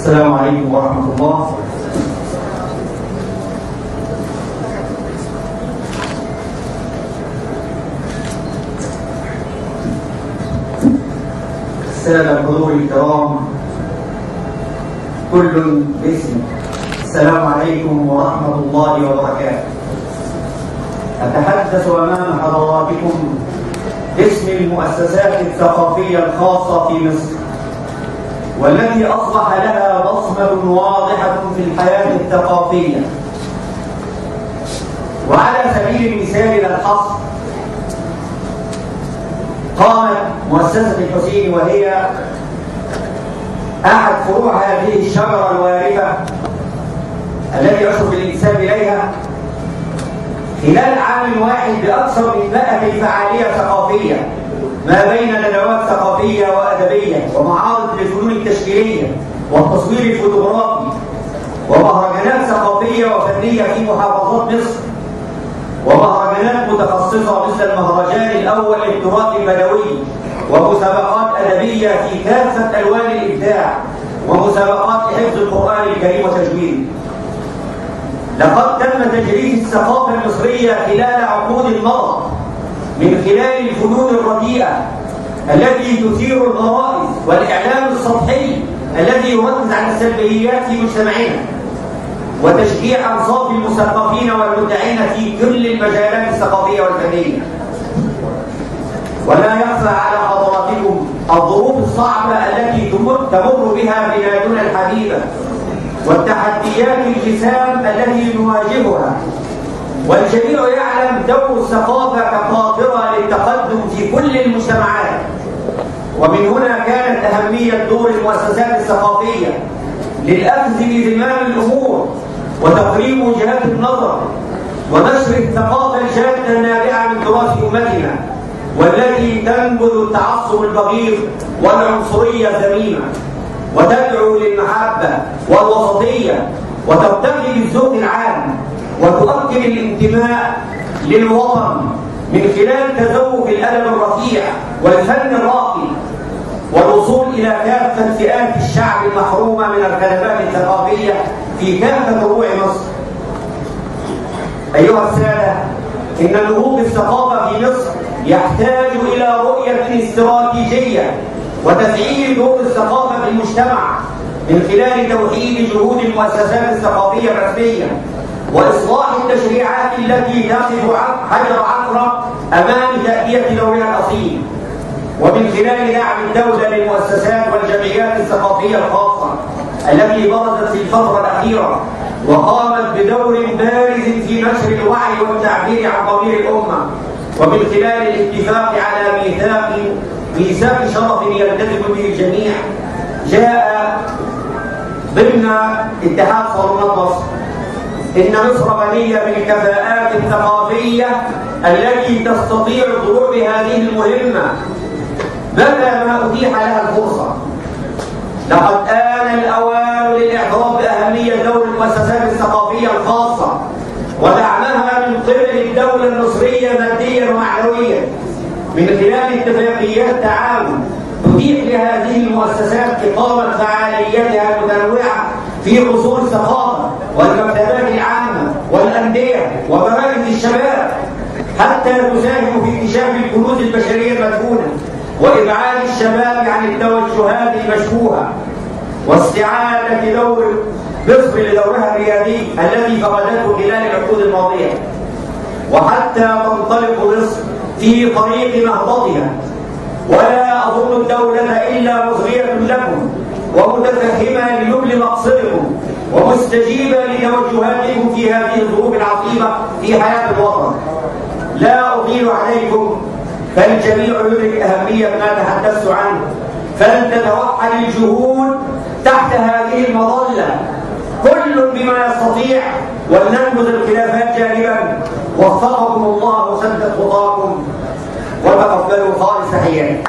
السلام عليكم ورحمة الله. السادة الحضور الكرام كل باسم، السلام عليكم ورحمة الله وبركاته. أتحدث أمام حضراتكم باسم المؤسسات الثقافية الخاصة في مصر، والتي أصبح لها بصمة واضحة في الحياة الثقافية. وعلى سبيل المثال لا الحصر، قامت مؤسسة الحسين، وهي أحد فروع هذه الشجرة الوارفة التي يشرف الإنسان إليها، خلال عام واحد بأكثر من 100 فعالية ثقافية، ما بين ندوات ثقافية وأدبية ومعارض للفنون التشكيلية والتصوير الفوتوغرافي ومهرجانات ثقافية وفنية في محافظات مصر، ومهرجانات متخصصة مثل المهرجان الأول للتراث البدوي، ومسابقات أدبية في كافة ألوان الإبداع، ومسابقات لحفظ القرآن الكريم وتجويده. لقد تم تجريد الثقافة المصرية خلال عقود مضت من خلال الفنون الرديئة التي تثير الغرائز، والإعلام السطحي الذي يركز على السلبيات في مجتمعنا، وتشجيع أنصاف المثقفين والمبدعين في كل المجالات الثقافية والفنية. ولا يخفى على حضراتكم الظروف الصعبة التي تمر بها بلادنا الحبيبة، والتحديات الجسام التي نواجهها، والجميع يعلم دور الثقافة كقاطرة للتقدم في كل المجتمعات. ومن هنا كانت أهمية دور المؤسسات الثقافية للأخذ بزمام الأمور وتقريب وجهات النظر ونشر الثقافة الجادة النابعة من تراث أمتنا، والتي تنبذ التعصب البغيض والعنصرية الذميمة، وتدعو للمحبة والوسطية، وترتقي بالذوق العام، وتؤكد الانتماء للوطن من خلال تذوق الأدب الرفيع والفن الراقي، والوصول إلى كافة فئات الشعب المحرومة من الخدمات الثقافية في كافة ربوع مصر. أيها السادة، إن نهوض الثقافة في مصر يحتاج إلى رؤية استراتيجية وتفعيل دور الثقافة في المجتمع من خلال توحيد جهود المؤسسات الثقافية الرسمية، وإصلاح التشريعات التي تقف حجر عثرة أمام تأدية دورها الأصيل، ومن خلال دعم الدولة للمؤسسات والجمعيات الثقافية الخاصة التي برزت في الفترة الأخيرة وقامت بدور بارز في نشر الوعي والتعبير عن ضمير الأمة، ومن خلال الاتفاق على ميثاق شرف يلتزم به الجميع، جاء ضمن اتحاد صالونات مصر إن مصر غنية بالكفاءات الثقافية التي تستطيع الضلوع بهذه المهمة متى ما أتيح لها الفرصة. لقد آن الأوان للإعتراف بأهمية دور المؤسسات الثقافية الخاصة ودعمها من قبل الدولة المصرية ماديا ومعنويا من خلال اتفاقيات تعاون تتيح لهذه المؤسسات إقامة فعالياتها المتنوعة في قصور الثقافة والمكتبات العامة والأندية ومراكز الشباب، حتى تساهم في اكتشاف الكنوز البشرية المدفونة وإبعاد الشباب عن التوجهات المشبوهة، واستعادة دور مصر لدورها الريادي الذي فقدته خلال العقود الماضية، وحتى تنطلق مصر في طريق نهضتها. ولا أظن الدولة إلا مصغية لكم ومتفهمة لنبل مقصدكم ومستجيبة لتوجهاتكم في هذه الظروف العصيبة في حياة الوطن. لا أطيل عليكم، فالجميع يدرك أهمية ما تحدثت عنه، فلتتوحد الجهود تحت هذه المظلة كل بما يستطيع، ولننبذ الخلافات جانبا. وفقكم الله وسدد خطاكم، وتقبلوا خالص تحياتي.